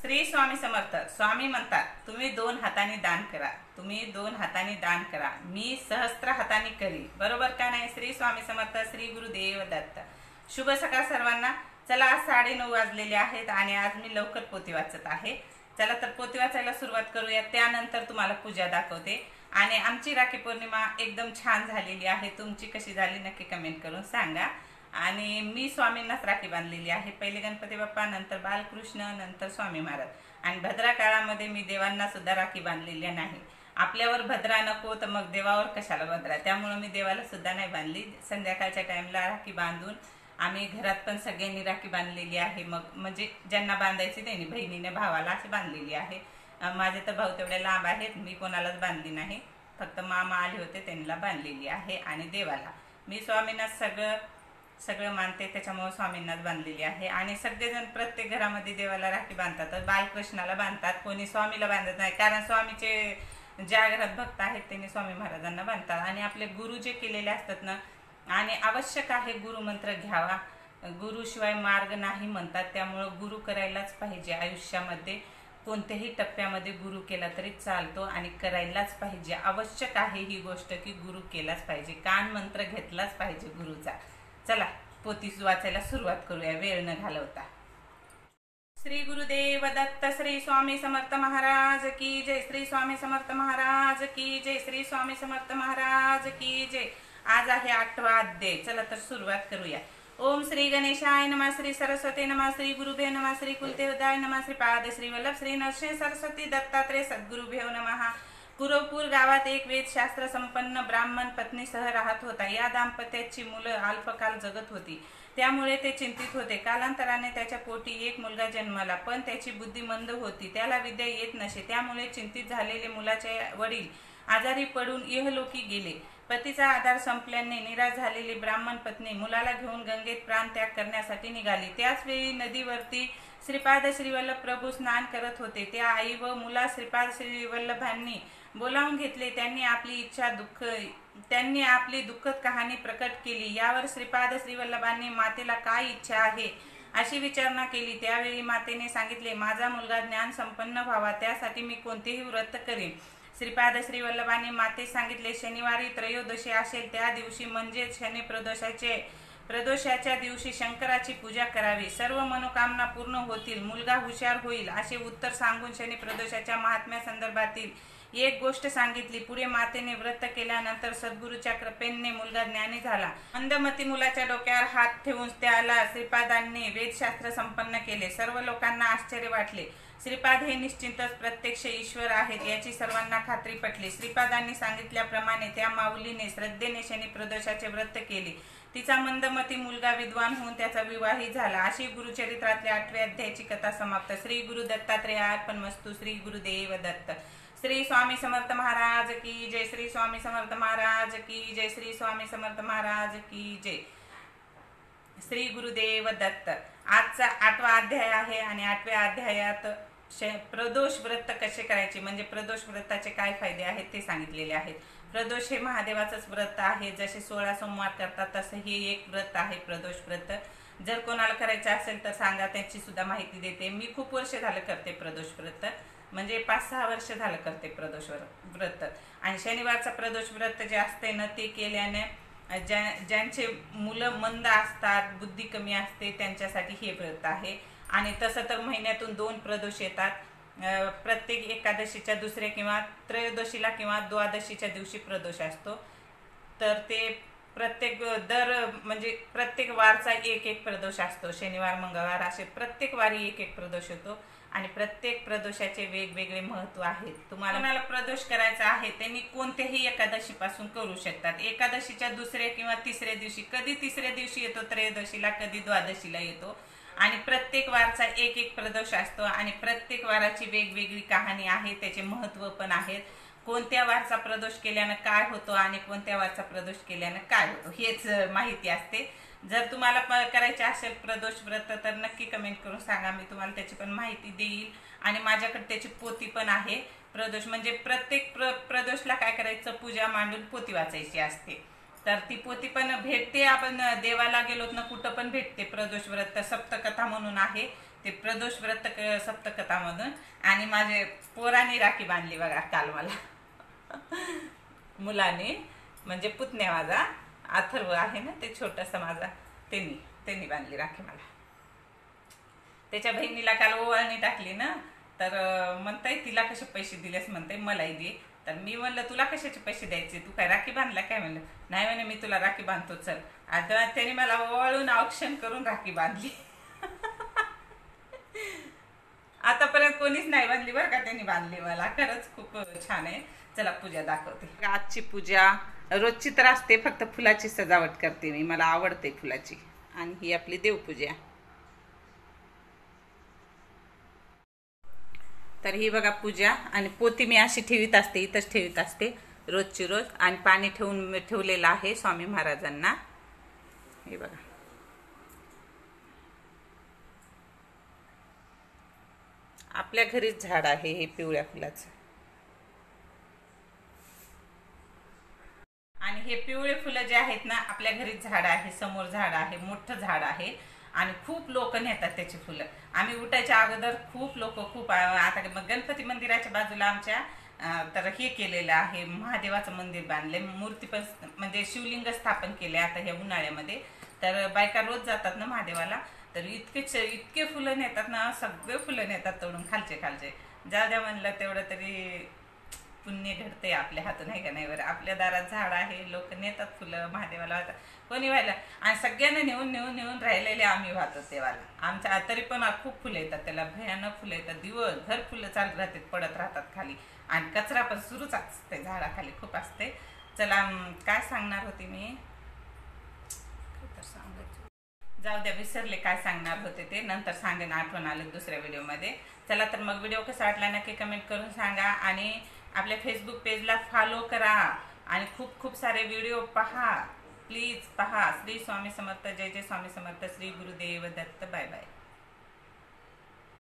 श्री स्वामी समर्थ स्वामी म्हणतात, तुम्ही दोन हाताने दान करा, तुम्ही दोन हाताने दान करा, मी सहस्त्र हाताने करी. बरोबर का नाही? श्री स्वामी समर्थ. श्री गुरुदेव दत्त. शुभ सकाळ सर्वांना. चला, आज 9:30 वाजलेले आहेत आणि आज मी लवकर पोथी वाचत आहे. चला तर पोथी वाचायला सुरुवात करूया. त्यानंतर तुम्हाला पूजा दाखवते. आणि आमची राखी पौर्णिमा एकदम छान झालेली आहे. तुमची कशी झाली नक्की कमेंट करून सांगा. आणि मी स्वामींनाच राखी बांधलेली आहे. पहिले गणपती बाप्पा, नंतर बालकृष्ण, नंतर स्वामी महाराज. आणि भद्रा काळामध्ये मी देवांना सुद्धा राखी बांधलेली नाही. आपल्यावर भद्रा नको तर मग देवावर कशाला भद्रा, त्यामुळे मी देवाला सुद्धा नाही बांधली. संध्याकाळच्या टाइमला राखी बांधून आम्ही घरात पण सगळ्यांनी राखी बांधलेली आहे. मग म्हणजे ज्यांना बांधायची त्यांनी बहिणीने भावाला अशी बांधलेली आहे. माझे तर भाऊ तेवढे लांब आहेत, मी कोणालाच बांधली नाही. फक्त मामा आले होते त्यांना बांधलेली आहे. आणि देवाला मी स्वामींना सगळं मानते, त्याच्यामुळे स्वामींनाच बांधलेली आहे. आणि सगळेजण प्रत्येक घरामध्ये देवाला राखी बांधतात. बालकृष्णाला बांधतात, कोणी स्वामीला बांधत नाही. कारण स्वामीचे ज्या घरात भक्त आहेत त्यांनी स्वामी महाराजांना बांधतात. आणि आपले गुरु जे केलेले असतात ना, आणि आवश्यक आहे गुरुमंत्र घ्यावा. गुरुशिवाय मार्ग नाही म्हणतात, त्यामुळं गुरु करायलाच पाहिजे. आयुष्यामध्ये कोणत्याही टप्प्यामध्ये गुरु केला तरी चालतो आणि करायलाच पाहिजे. आवश्यक आहे ही गोष्ट की गुरु केलाच पाहिजे, कान मंत्र घेतलाच पाहिजे गुरुचा. चला पोथी वाचायला सुरुवात करूया वेळ न घालवता. श्री गुरुदेव दत्त. श्री स्वामी समर्थ महाराज की जय. श्री स्वामी समर्थ महाराज की जय. श्री स्वामी समर्थ महाराज की जय. आज आहे 8वा अध्याय. चला तर सुरुवात करूया. ओम श्री गणेशाय नमः. श्री सरस्वती नमः. श्री गुरुभ्यो नमः. श्री कुलदेवताय नमः. श्री पाद श्री वल्लभ श्री नरसिंह सरस्वती दत्तात्रय सद्गुरुभ्यो नमः. कुरवपूर गावात एक वेदशास्त्र संपन्न ब्राह्मण पत्नीसह राहत होता. या दाम्पत्याची मुलं अल्पकाल जगत होती, त्यामुळे ते चिंतित होते. कालांतराने त्याच्या पोटी एक मुलगा जन्मला, पण त्याची बुद्धी मंद होती, त्याला विद्या येत नसे. त्यामुळे चिंतित झालेले मुलाचे वडील आजारी पडून इहलोकी गेले. पतीचा आधार संपल्याने निराश झालेली ब्राह्मण पत्नी मुलाला घेऊन गंगेत प्राणत्याग करण्यासाठी निघाली. त्याच वेळी नदीवरती श्रीपाद श्रीवल्लभ प्रभू स्नान करत होते. त्या आई व मुला श्रीपाद श्रीवल्लभांनी बोलावून घेतले. त्यांनी आपली दुःखद कहाणी प्रकट केली. यावर श्रीपाद श्रीवल्लभांनी मातेला काय इच्छा आहे अशी विचारणा केली. त्यावेळी मातेने सांगितले, माझा मुलगा ज्ञान संपन्न व्हावा, त्यासाठी मी कोणतेही व्रत करेन. श्रीपाद श्रीवल्लभांनी मातेस सांगितले, शनिवारी त्रयोदशी असेल त्या दिवशी म्हणजेच शनी प्रदोषाच्या दिवशी शंकराची पूजा करावी. सर्व मनोकामना पूर्ण होतील, मुलगा हुशार होईल असे उत्तर सांगून शनी प्रदोषाच्या महात्म्या संदर्भातील एक गोष्ट सांगितली. पुढे मातेने व्रत केल्यानंतर सद्गुरूच्या कृपेने मुलगा ज्ञानी झाला. मंदमती मुलाच्या डोक्यावर हात ठेवून त्याला श्रीपादांनी वेदशास्त्र संपन्न केले. सर्व लोकांना आश्चर्य वाटले. श्रीपाद हे निश्चितच प्रत्यक्ष ईश्वर आहेत याची सर्वांना खात्री पटली. श्रीपादांनी सांगितल्याप्रमाणे त्या माऊलीने श्रद्धेने शनी प्रदोषाचे व्रत केले. तिचा मंदमती मुलगा विद्वान होऊन त्याचा विवाही झाला. अशी गुरुचरित्रातल्या 8व्या अध्यायाची कथा समाप्त. श्री गुरु दत्तात्रेयार्पणमस्तु. श्री गुरुदेव दत्त. श्री स्वामी समर्थ महाराज की जय. श्री स्वामी समर्थ महाराज की जय. श्री स्वामी समर्थ महाराज की जय. श्री गुरुदेव दत्त. आजचा 8वा अध्याय आहे आणि 8व्या अध्यायात प्रदोष व्रत कसे करायचे, म्हणजे प्रदोष व्रताचे काय फायदे आहेत ते सांगितलेले आहेत. प्रदोष हे महादेवाचंच व्रत आहे. जसे 16 सोमवार करतात तसं हे एक व्रत आहे प्रदोष व्रत. जर कोणाला करायचं असेल तर सांगा, त्याची सुद्धा माहिती देते. मी खूप वर्ष झालं करते प्रदोष व्रत, म्हणजे 5-6 वर्ष झालं करते प्रदोष व्रत. आणि शनिवारचा प्रदोष व्रत जे असते ना, ते केल्याने ज्यांचे मुलं मंद असतात, बुद्धी कमी असते, त्यांच्यासाठी हे व्रत आहे. आणि तसं तर महिन्यातून 2 प्रदोष येतात. प्रत्येक एकादशीच्या दुसऱ्या किंवा त्रयोदशीला किंवा द्वादशीच्या दिवशी प्रदोष असतो. तर ते प्रत्येक वारचा एक प्रदोष असतो. शनिवार मंगळवार असे प्रत्येक वारी एक प्रदोष होतो. आणि प्रत्येक प्रदोषाचे वेगवेगळे महत्व आहेत. तुम्हाला प्रदोष करायचा आहे त्यांनी कोणत्याही एकादशी पासून करू शकतात. एकादशीच्या दुसऱ्या किंवा तिसऱ्या दिवशी, कधी तिसऱ्या दिवशी येतो त्रयोदशीला, कधी द्वादशीला येतो. आणि प्रत्येक वारचा एक प्रदोष असतो आणि प्रत्येक वाराची वेगवेगळी कहाणी आहे, त्याचे महत्व पण आहेत. कोणत्या वारचा प्रदोष केल्यानं काय होतो आणि कोणत्या वारचा प्रदोष केल्यानं काय होतो हेच माहिती असते. जर तुम्हाला करायचे असेल प्रदोष व्रत तर नक्की कमेंट करून सांगा, मी तुम्हाला त्याची पण माहिती देईल. आणि माझ्याकडे त्याची पोथी पण आहे. प्रदोष म्हणजे प्रत्येक प्रदोषला काय करायचं, पूजा मांडून पोथी वाचायची असते. तर ती पोथी पण भेटते, आपण देवाला गेलोत ना कुठं पण भेटते. प्रदोष व्रत सप्तकथा म्हणून आहे, ते प्रदोष व्रत सप्तकथामधून. आणि माझे पोरांनी राखी बांधली बघा काल मला मुलाने, म्हणजे पुतण्या माझा अथर्व आहे ना ते छोटासा माझा, त्यांनी बांधली राखी मला. त्याच्या बहिणीला काल ओवाळणी टाकली ना, तर म्हणताय तिला कसे पैसे दिलेस, म्हणताय मलाही दे. तर मी म्हणलं तुला कशाचे पैसे द्यायचे, तू काय राखी बांधला काय? म्हणलं नाही म्हणे मी तुला राखी बांधतो चल. आता त्याने मला ओवाळून औक्षण करून राखी बांधली आतापर्यंत कोणीच नाही बांधली बरं का, त्यांनी बांधली मला. खरंच खूप छान आहे. चला पूजा दाखवते. आजची पूजा रोजची तर असते, फक्त फुलाची सजावट करते मी, मला आवडते फुलाची. आणि ही आपली देवपूजा. तर ही बघा पूजा. आणि पोती मी अशी ठेवीत असते, इथंच ठेवीत असते रोजची रोज. आणि पाणी ठेवलेलं आहे स्वामी महाराजांना. हे बघा आपल्या घरीच झाड आहे हे पिवळ्या फुलाचं. आणि हे पिवळे फुलं जे आहेत ना, आपल्या घरीच झाड आहे, समोर झाड आहे, मोठं झाड आहे. आणि खूप लोक नेतात त्याची फुलं. आम्ही उठायच्या अगोदर खूप लोक, खूप आता गणपती मंदिराच्या बाजूला आमच्या तर हे केलेलं आहे, महादेवाचं मंदिर बांधले, मूर्ती पण म्हणजे शिवलिंग स्थापन केले आता ह्या उन्हाळ्यामध्ये. तर बायका रोज जातात ना महादेवाला, तर इतके फुलं नेतात ना, सगळे फुलं नेतात तोडून खालचे. जाऊ द्या म्हणलं तेवढं तरी पुण्य घडते आपल्या हातून, आहे का नाही बरं. आपल्या दारात झाड आहे, लोक नेतात फुलं महादेवाला वाहतात, कोणी व्हायला. आणि सगळ्यांना नेऊन राहिलेले आम्ही वाहतो देवाला. आमच्या तरी पण खूप फुलं येतात त्याला, भयानक फुलं येतात, दिवसभर फुलं चालत राहतात, पडत राहतात खाली. आणि कचरा पण सुरूच असते झाडाखाली, खूप असते. चला काय सांगणार होती मी, जाऊ द्या विसरले काय सांगणार होते ते, नंतर सांगेन, आठवण आलं दुसऱ्या व्हिडिओमध्ये. चला तर मग व्हिडिओ कसा वाटला नक्की कमेंट करून सांगा. आणि आपल्या फेसबुक पेजला फॉलो करा आणि खूप सारे व्हिडिओ पहा, प्लीज पहा. श्री स्वामी समर्थ. जय जय स्वामी समर्थ. श्री गुरुदेव दत्त. Bye bye.